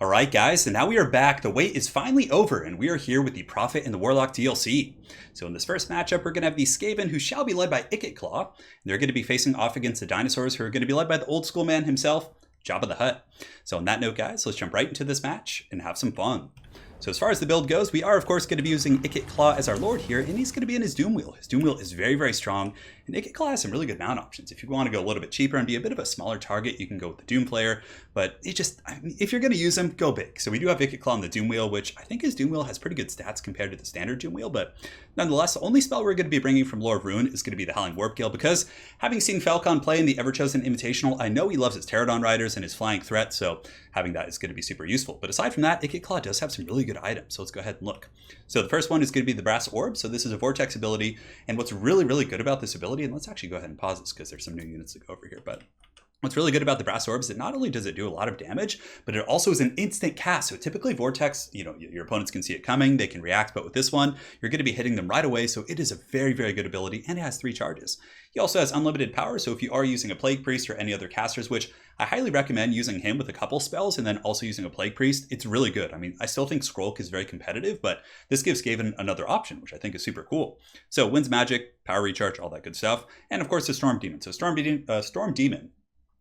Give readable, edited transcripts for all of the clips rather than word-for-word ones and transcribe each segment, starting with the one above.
Alright guys, and now we are back. The wait is finally over and we are here with the Prophet and the Warlock DLC. So in this first matchup, we're going to have the Skaven, who shall be led by Claw. They're going to be facing off against the dinosaurs, who are going to be led by the old school man himself, Jabba the Hutt. So on that note guys, let's jump right into this match and have some fun. So as far as the build goes, we are of course going to be using Claw as our lord here, and he's going to be in his Doom Wheel. His Doom Wheel is very, very strong, and Claw has some really good mount options. If you want to go a little bit cheaper and be a bit of a smaller target, you can go with the Doom player, but if you're going to use him, go big. So we do have Claw on the Doom Wheel, which I think his Doom Wheel has pretty good stats compared to the standard Doom Wheel, but nonetheless, the only spell we're going to be bringing from Lore of Ruin is going to be the Howling Warp Gale, because having seen Falcon play in the Everchosen Invitational, I know he loves his Pterodon Riders and his flying threat, so having that is going to be super useful. But aside from that, Claw does have some really good items, so let's go ahead and look. So the first one is going to be the Brass Orb. So this is a Vortex ability, and what's really, really good about this ability, and let's actually go ahead and pause this because there's some new units to go over here, but what's really good about the Brass Orb is that not only does it do a lot of damage, but it also is an instant cast. So typically Vortex, your opponents can see it coming, they can react, but with this one, you're going to be hitting them right away. So it is a very, very good ability, and it has 3 charges. He also has unlimited power, so if you are using a Plague Priest or any other casters, which I highly recommend using him with a couple spells and then also using a Plague Priest, it's really good. I mean, I still think Skrulk is very competitive, but this gives Skaven another option, which I think is super cool. So Wind's Magic, Power Recharge, all that good stuff, and of course the Storm Demon. So Storm Demon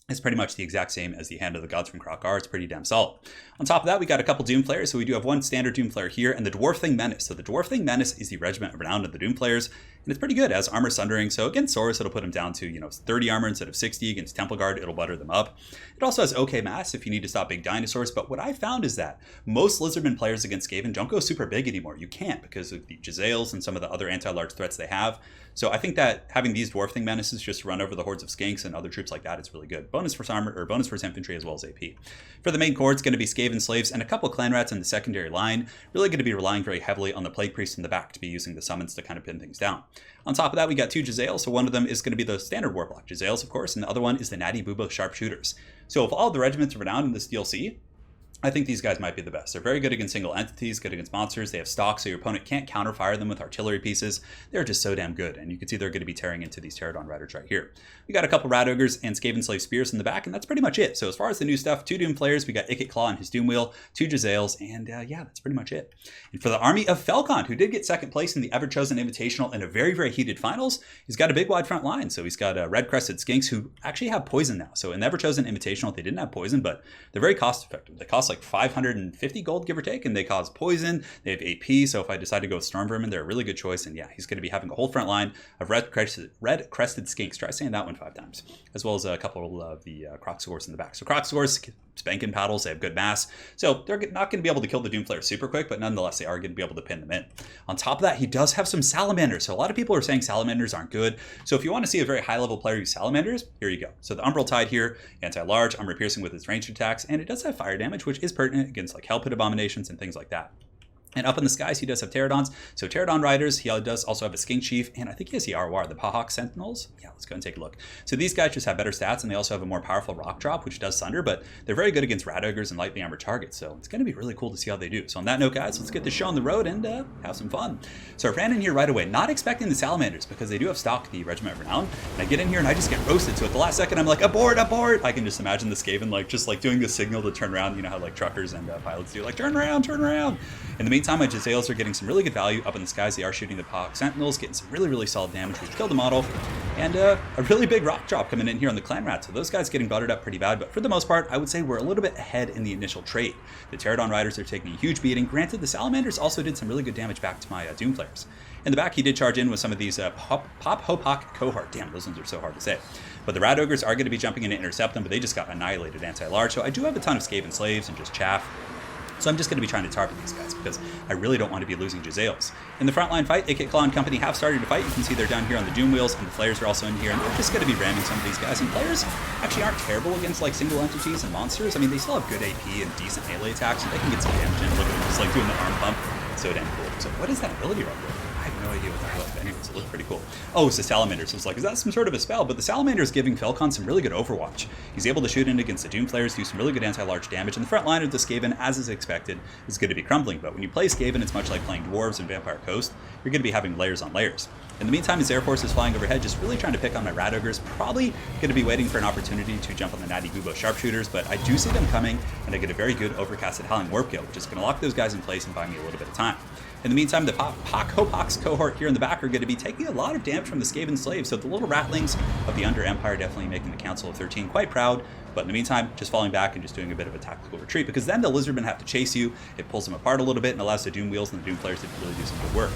is pretty much the exact same as the Hand of the Gods from Krokar. It's pretty damn solid. On top of that, we got a couple Doom Flayers. So we do have one standard Doom Flayer here, and the Dwarf Thing Menace. So the Dwarf Thing Menace is the Regiment of Renown of the Doom Flayers, and it's pretty good. It has Armor Sundering. So against Saurus, it'll put him down to 30 armor instead of 60. Against Temple Guard, it'll butter them up. It also has OK Mass if you need to stop big dinosaurs. But what I found is that most Lizardmen players against Skaven don't go super big anymore. You can't, because of the Jezzails and some of the other anti-large threats they have. So I think that having these Dwarf Thing Menaces just run over the hordes of skinks and other troops like that is really good. Bonus for armor, or bonus for infantry, as well as AP. For the main core, it's going to be Skaven Slaves and a couple Clan Rats in the secondary line. Really going to be relying very heavily on the Plague Priest in the back to be using the summons to kind of pin things down. On top of that, we got 2 Jezzails. So one of them is going to be the standard Warlock Jezzails, of course, and the other one is the Natty Booba Sharpshooters. So of all the regiments of renown in this DLC, I think these guys might be the best. They're very good against single entities, good against monsters. They have stock, so your opponent can't counterfire them with artillery pieces. They're just so damn good, and you can see they're going to be tearing into these Pterodon Riders right here. We got a couple Rat Ogres and Skaven Slave Spears in the back, and that's pretty much it. So as far as the new stuff, 2 Doom Flayers, we got Claw and his Doom Wheel, 2 Jezzails, and yeah, that's pretty much it. And for the army of Falcon, who did get second place in the Everchosen Invitational in a very, very heated finals, he's got a big wide front line. So he's got Red-Crested Skinks, who actually have poison now. So in the Everchosen Invitational, they didn't have poison, but they're very cost effective. They cost like 550 gold, give or take, and they cause poison. They have AP, so if I decide to go with Storm Vermin, they're a really good choice. And yeah, he's going to be having a whole front line of red-crested skinks. Try saying that one 5 times, as well as a couple of the Kroxagors in the back. So Kroxagors, spanking paddles, they have good mass, so they're not going to be able to kill the Doom Flayer super quick, but nonetheless, they are going to be able to pin them in. On top of that, he does have some Salamanders. So a lot of people are saying Salamanders aren't good. So if you want to see a very high-level player use Salamanders, here you go. So the Umbral Tide here, anti-large, armor piercing with its ranged attacks, and it does have fire damage, which is pertinent against like Hell Pit Abominations and things like that. And up in the skies, he does have Pterodons. So Pterodon Riders, he does also have a Skink Chief, and I think he has the Arwar, the Pahawk Sentinels. Yeah, let's go and take a look. So these guys just have better stats, and they also have a more powerful Rock Drop, which does Sunder, but they're very good against Rat Ogres and lightly armored targets, so it's going to be really cool to see how they do. So on that note, guys, let's get this show on the road and have some fun. So I ran in here right away, not expecting the Salamanders, because they do have stock, the Regiment of Renown, and I get in here and I just get roasted. So at the last second, I'm like, abort, abort! I can just imagine the Skaven just doing the signal to turn around, how like truckers and pilots do, like, turn around, turn around! In the meantime, my Jezzails are getting some really good value up in the skies. They are shooting the Pahawk Sentinels, getting some really, really solid damage, which killed the model, and a really big Rock Drop coming in here on the Clan Rat. So those guys getting buttered up pretty bad, but for the most part, I would say we're a little bit ahead in the initial trade. The Pterodon Riders are taking a huge beating. Granted, the Salamanders also did some really good damage back to my Doom Flayers. In the back, he did charge in with some of these Pop Hopok Cohort. Damn, those ones are so hard to say. But the Rat Ogres are going to be jumping in to intercept them, but they just got annihilated anti-large. So I do have a ton of Skaven Slaves and just chaff. So I'm just going to be trying to target these guys because I really don't want to be losing Jezzails. In the frontline fight, Claw and company have started to fight. You can see they're down here on the Doom Wheels, and the Flayers are also in here, and they're just going to be ramming some of these guys. And Flayers actually aren't terrible against like single entities and monsters. I mean, they still have good AP and decent melee attacks, and they can get some damage in. Look at them just like doing the arm pump. So damn cool. So what is that ability right there? I have no idea what that was. Anyways, it looked pretty cool. Oh, it's the Salamanders. So it's like, is that some sort of a spell? But the Salamander is giving Falcon some really good overwatch. He's able to shoot in against the Doomflayers, do some really good anti-large damage, and the front line of the Skaven, as is expected, is going to be crumbling. But when you play Skaven, it's much like playing Dwarves and Vampire Coast. You're going to be having layers on layers. In the meantime, his Air Force is flying overhead, just really trying to pick on my Rat Ogres. Probably going to be waiting for an opportunity to jump on the Natty Bubo Sharpshooters, but I do see them coming, and I get a very good overcasted Howling Warp Gale, which is going to lock those guys in place and buy me a little bit of time. In the meantime, the Hopox cohort here in the back are going to be taking a lot of damage from the Skaven slaves, so the little ratlings of the Under Empire definitely making the Council of 13 quite proud. But in the meantime, just falling back and just doing a bit of a tactical retreat, because then the Lizardmen have to chase you. It pulls them apart a little bit and allows the Doom Wheels and the Doom Flayers to really do some good work.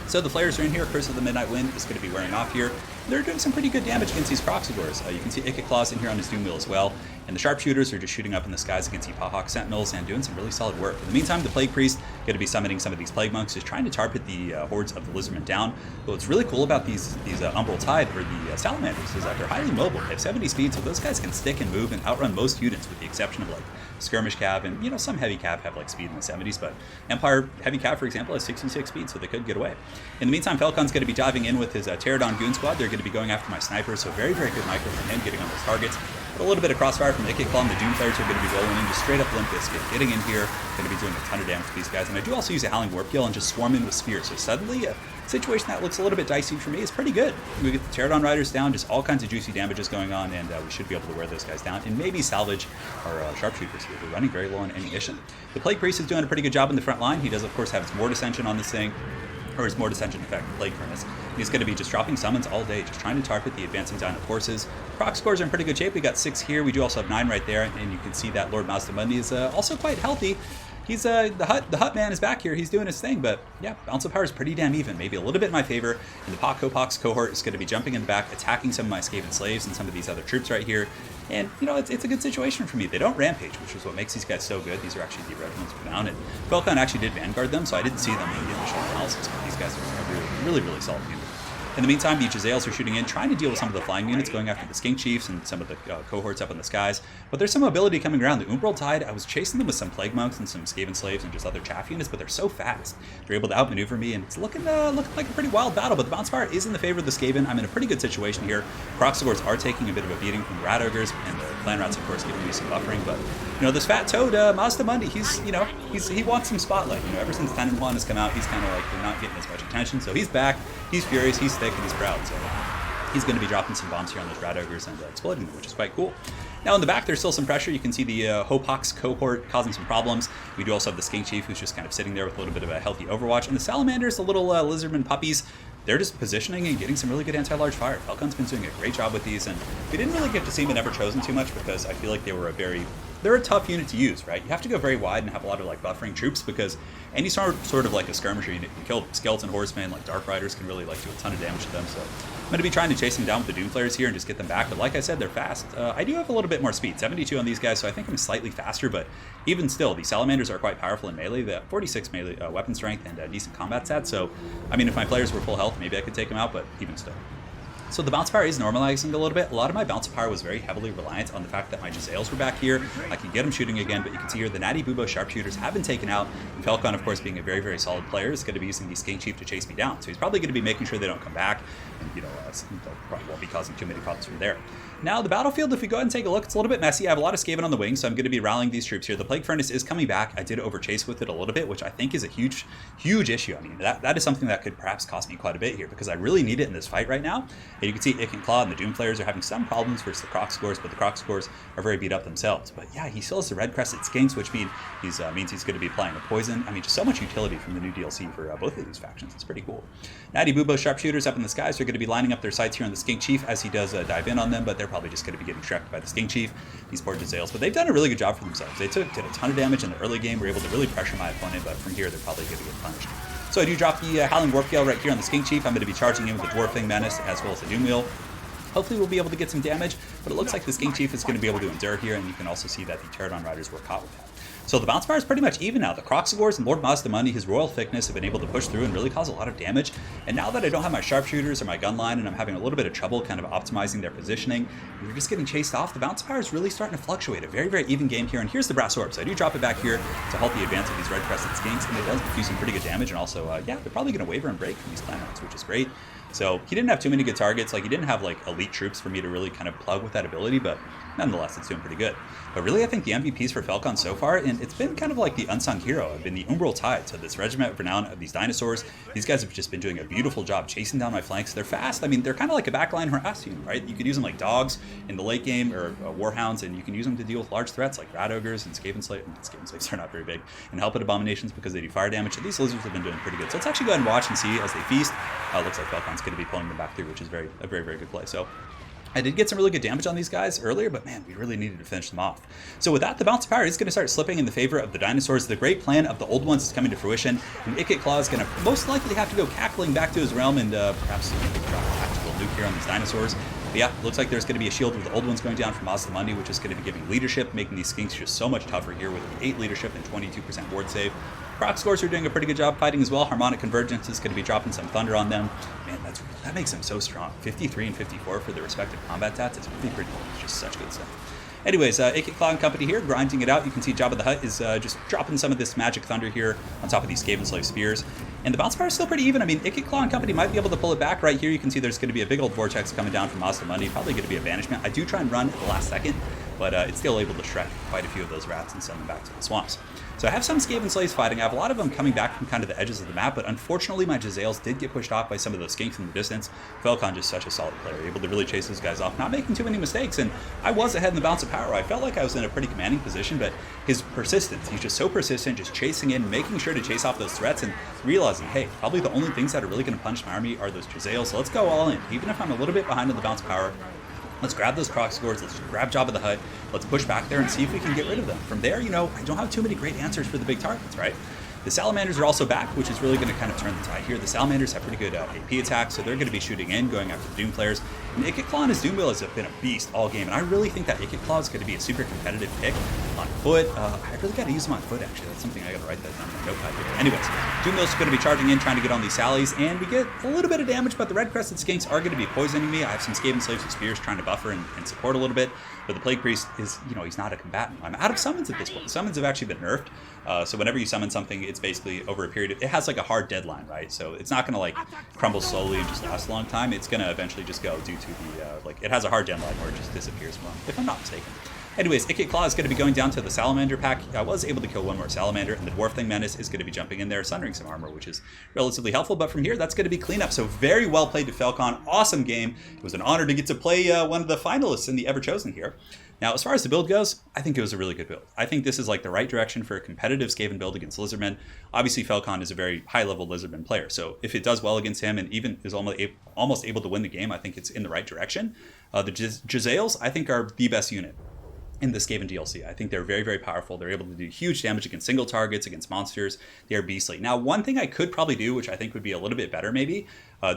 So the Flayers are in here. Curse of the Midnight Wind is going to be wearing off here. They're doing some pretty good damage against these Proxigors. You can see Ikit Claws in here on his Doom Wheel as well. And the Sharpshooters are just shooting up in the skies against the Pahawk Sentinels and doing some really solid work. In the meantime, the Plague Priest going to be summoning some of these Plague Monks, just trying to target the hordes of the Lizardmen down. But what's really cool about these Umbral Tide, or the Salamanders, is that they're highly mobile. They have 70 speed, so those guys can stick and move and outrun most units, with the exception of like Skirmish Cav, and some Heavy Cav have like speed in the 70s, but Empire Heavy Cav, for example, has 66 speed, so they could get away. In the meantime, Falcon's going to be diving in with his Pterodon Goon Squad. They're going to be going after my Sniper, so very, very good micro from him, getting on those targets. But a little bit of crossfire from the Ikit Claw, and the Doomflayers are going to be rolling in, just straight up Limp Bizkit, getting in here, going to be doing a ton of damage to these guys. And I do also use a Howling Warp Gale and just swarm in with Spears, so suddenly a situation that looks a little bit dicey for me is pretty good. We get the Pterodon Riders down, just all kinds of juicy damages going on, and we should be able to wear those guys down and maybe salvage our Sharpshooters here. We're running very low on ammunition. The Plague Priest is doing a pretty good job in the front line. He does, of course, have his More Dissension on this thing, or his More Dissension effect, Plague Furnace. He's going to be just dropping summons all day, just trying to target the advancing Dino forces. Proc scores are in pretty good shape. We got 6 here. We do also have 9 right there, and you can see that Lord Mazdamundi is also quite healthy. He's the hut man is back here. He's doing his thing, but yeah, balance of power is pretty damn even. Maybe a little bit in my favor. And the Hopox cohort is going to be jumping in the back, attacking some of my Skaven slaves and some of these other troops right here. And it's a good situation for me. They don't rampage, which is what makes these guys so good. These are actually the regiments for down, and Falcon actually did Vanguard them, so I didn't see them in the initial analysis. But these guys are really, really solid unit. In the meantime, the Jezzails are shooting in, trying to deal with some of the flying units, going after the Skink Chiefs and some of the cohorts up in the skies. But there's some mobility coming around. The Umbral Tide, I was chasing them with some Plague Monks and some Skaven Slaves and just other chaff units, but they're so fast. They're able to outmaneuver me, and it's looking like a pretty wild battle, but the bounce power is in the favor of the Skaven. I'm in a pretty good situation here. Proxigors are taking a bit of a beating from the Rat Ogres, and the Clan Rats, of course, giving me some buffering, but this fat toad, Mazdamundi, he wants some spotlight. Ever since 10-1 has come out, he's kind of like not getting as much attention, so he's back, he's furious, he's thick, and he's proud, so he's going to be dropping some bombs here on those Rat Ogres and exploding them, which is quite cool. Now in the back, there's still some pressure. You can see the Hopox cohort causing some problems. We do also have the Skink Chief, who's just kind of sitting there with a little bit of a healthy overwatch, and the Salamanders, the little Lizardmen puppies, they're just positioning and getting some really good anti-large fire. Falcon's been doing a great job with these, and we didn't really get to see them in Ever Chosen too much because I feel like they were they're a tough unit to use, right? You have to go very wide and have a lot of like buffering troops, because any sort of like a skirmisher, you kill Skeleton Horsemen, like Dark Riders can really like do a ton of damage to them. So I'm going to be trying to chase them down with the Doomflayers here and just get them back. But like I said, they're fast. I do have a little bit more speed, 72 on these guys, so I think I'm slightly faster. But even still, the Salamanders are quite powerful in melee. They have 46 melee weapon strength and decent combat stats. So I mean, if my players were full health, maybe I could take them out. But even still. So the bounce power is normalizing a little bit. A lot of my bounce power was very heavily reliant on the fact that my Jezzails were back here. I can get them shooting again, but you can see here the Natty Bubo Sharpshooters have been taken out. And Falcon, of course, being a very, very solid player, is going to be using the Skink Chief to chase me down. So he's probably going to be making sure they don't come back, and probably won't be causing too many problems from there. Now the battlefield, if we go ahead and take a look, it's a little bit messy. I have a lot of Skaven on the wing, so I'm going to be rallying these troops here. The Plague Furnace is coming back. I did overchase with it a little bit, which I think is a huge, huge issue. I mean, that is something that could perhaps cost me quite a bit here, because I really need it in this fight right now. And you can see Ikit Claw and the Doomflayers are having some problems versus the Croc scores, but the Croc scores are very beat up themselves. But yeah, he still has the Red Crested Skinks, which means he's going to be applying a poison. I mean, just so much utility from the new DLC for both of these factions. It's pretty cool. Natty Bubo Sharpshooters up in the skies are going to be lining up their sights here on the Skink Chief as he does dive in on them, but they're probably just going to be getting shreked by the Skink Chief, these poor Jezzails. But they've done a really good job for themselves. They did a ton of damage in the early game, were able to really pressure my opponent, but from here they're probably going to get punished. So I do drop the Howling Warp Gale right here on the Skink Chief. I'm going to be charging in with the Dwarfing Menace as well as the Doom Wheel. Hopefully we'll be able to get some damage, but it looks like the Skink Chief is going to be able to endure here, and you can also see that the Pterodon Riders were caught with that. So the bounce bar is pretty much even now. The Croxagores and Lord Mazdamundi, his royal thickness, have been able to push through and really cause a lot of damage. And now that I don't have my sharpshooters or my gun line and I'm having a little bit of trouble kind of optimizing their positioning, and they're just getting chased off, the bounce bar is really starting to fluctuate. A very, very even game here. And here's the brass orb. So I do drop it back here to halt the advance of these red crested skinks, and it does do some pretty good damage. And also, yeah, they're probably going to waver and break from these planets, which is great. So he didn't have too many good targets. Like, he didn't have like elite troops for me to really kind of plug with that ability, but nonetheless, it's doing pretty good. But really, I think the MVPs for Falcon so far, and it's been kind of like the unsung hero, have been the Umbral Tide. So this regiment of renown of these dinosaurs, these guys have just been doing a beautiful job chasing down my flanks. They're fast. I mean, they're kind of like a backline harass unit, right? You could use them like dogs in the late game, or warhounds, and you can use them to deal with large threats like rat ogres and Skaven slaves. Skaven slaves are not very big, and help at abominations because they do fire damage. So these lizards have been doing pretty good. So let's actually go ahead and watch and see as they feast. Looks like Falcon's going to be pulling them back through, which is a very, very good play. So I did get some really good damage on these guys earlier, but man, we really needed to finish them off. So with that, the bounce of power is going to start slipping in the favor of the dinosaurs. The great plan of the old ones is coming to fruition, and Ikit Claw is going to most likely have to go cackling back to his realm and perhaps drop a tactical nuke here on these dinosaurs. But yeah, looks like there's going to be a shield with the old ones going down from Mazdamundi, which is going to be giving leadership, making these skinks just so much tougher here with 8 leadership and 22% ward save. Croxagores are doing a pretty good job fighting as well. Harmonic Convergence is going to be dropping some thunder on them. Man, that makes them so strong. 53 and 54 for their respective combat stats. It's really pretty cool. It's just such good stuff. Anyways, Ikit Claw and company here, grinding it out. You can see Jabba the Hutt is just dropping some of this magic thunder here on top of these Skaven slave spears. And the bounce bar is still pretty even. I mean, Ikit Claw and company might be able to pull it back. Right here, you can see there's going to be a big old vortex coming down from Mazdamundi. Probably going to be a banishment. I do try and run at the last second, but it's still able to Shrek quite a few of those rats and send them back to the swamps. So I have some Skaven slaves fighting. I have a lot of them coming back from kind of the edges of the map, but unfortunately my Jezzails did get pushed off by some of those skinks in the distance. Falcon just such a solid player, able to really chase those guys off, not making too many mistakes, and I was ahead in the bounce of power. I felt like I was in a pretty commanding position, but his persistence, he's just so persistent, just chasing in, making sure to chase off those threats, and realizing, hey, probably the only things that are really going to punish my army are those Jezzails, so let's go all in. Even if I'm a little bit behind on the bounce of power, let's grab those Croxagores, let's grab Jabba the Hutt, let's push back there and see if we can get rid of them. From there, you know, I don't have too many great answers for the big targets, right? The Salamanders are also back, which is really going to kind of turn the tide here. The Salamanders have pretty good AP attacks, so they're going to be shooting in, going after the Doom players. And Ikit Claw and his Doom Wheel has been a beast all game, and I really think that Ikit Claw is going to be a super competitive pick on foot. I really got to use him on foot, actually. That's something I got to write that down in my notepad here. Anyways, Doom Wheel's going to be charging in, trying to get on these Sallies, and we get a little bit of damage, but the red-crested skinks are going to be poisoning me. I have some Skaven slaves with spears trying to buffer and support a little bit, but the Plague Priest is, you know, he's not a combatant. I'm out of summons at this point. Summons have actually been nerfed, so whenever you summon something, it's basically over a period of, it has like a hard deadline, right? So it's not going to like crumble slowly and just last a long time. It's going to eventually just go due to the, like, it has a hard deadline where it just disappears from, if I'm not mistaken. Anyways, Ikit Claw is going to be going down to the Salamander pack. I was able to kill one more Salamander, and the Dwarf Thing Menace is going to be jumping in there, sundering some armor, which is relatively helpful. But from here, that's going to be cleanup. So very well played to Falcon. Awesome game. It was an honor to get to play one of the finalists in the Ever Chosen here. Now, as far as the build goes, I think it was a really good build. I think this is like the right direction for a competitive Skaven build against Lizardmen. Obviously, Falcon is a very high-level Lizardman player, so if it does well against him and even is almost able to win the game, I think it's in the right direction. The Jezzails, I think, are the best unit in the Skaven DLC. I think they're very, very powerful. They're able to do huge damage against single targets, against monsters. They are beastly. Now, one thing I could probably do, which I think would be a little bit better maybe,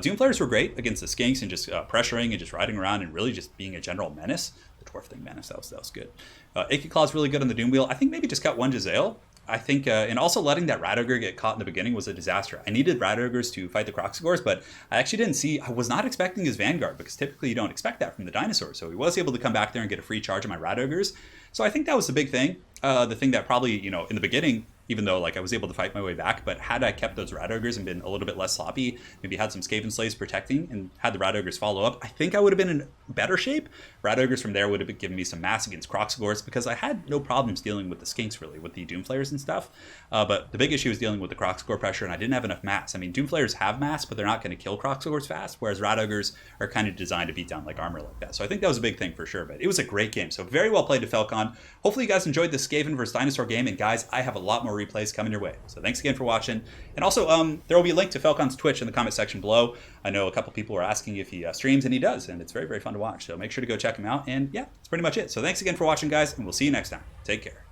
Doom players were great against the skinks and just pressuring and just riding around and really just being a general menace. The Dwarf Thing Menace, that was good. Ikit Claw is really good on the Doom Wheel. I think maybe just cut one Jezzail. I think, and also letting that Rat Ogre get caught in the beginning was a disaster. I needed Rat Ogres to fight the Croxagores, but I actually didn't see, I was not expecting his Vanguard, because typically you don't expect that from the dinosaur. So he was able to come back there and get a free charge on my Rat Ogres. So I think that was the big thing. The thing that probably, you know, in the beginning, even though like I was able to fight my way back, but had I kept those Rat Ogres and been a little bit less sloppy, maybe had some Skaven slaves protecting and had the Rat Ogres follow up, I think I would have been in better shape. Rat Ogres from there would have given me some mass against Croxagores, because I had no problems dealing with the skinks really, with the Doom Flayers and stuff. But the big issue was dealing with the Croxagore pressure, and I didn't have enough mass. I mean, Doom Flayers have mass, but they're not going to kill Croxagores fast, whereas Rat Ogres are kind of designed to beat down like armor like that. So I think that was a big thing for sure, but it was a great game. So very well played to Falcon. Hopefully you guys enjoyed this Skaven versus Dinosaur game, and guys, I have a lot more replays coming your way. So thanks again for watching. And also, there will be a link to Falcon's Twitch in the comment section below. I know a couple people are asking if he streams, and he does, and it's very, very fun to watch. So make sure to go check him out. And yeah, that's pretty much it. So thanks again for watching, guys, and we'll see you next time. Take care.